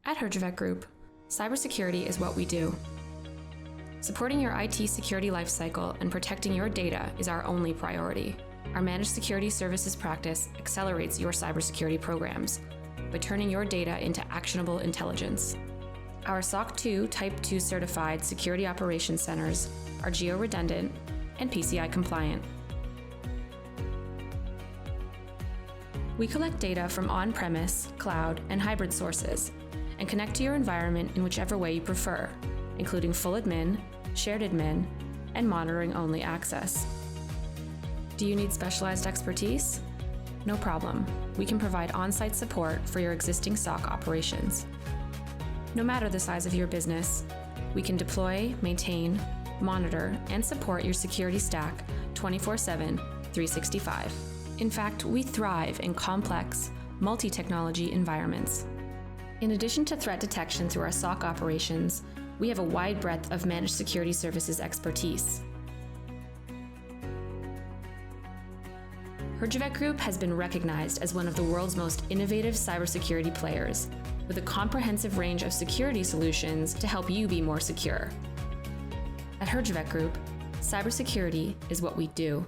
At Herjavec Group, cybersecurity is what we do. Supporting your IT security lifecycle and protecting your data is our only priority. Our managed security services practice accelerates your cybersecurity programs by turning your data into actionable intelligence. Our SOC 2 Type 2 certified security operations centers are geo-redundant and PCI compliant. We collect data from on-premise, cloud, and hybrid sources and connect to your environment in whichever way you prefer, including full admin, shared admin, and monitoring-only access. Do you need specialized expertise? No problem. We can provide on-site support for your existing SOC operations. No matter the size of your business, we can deploy, maintain, monitor, and support your security stack 24/7, 365. In fact, we thrive in complex, multi-technology environments. In addition to threat detection through our SOC operations, we have a wide breadth of managed security services expertise. Herjavec Group has been recognized as one of the world's most innovative cybersecurity players, with a comprehensive range of security solutions to help you be more secure. At Herjavec Group, cybersecurity is what we do.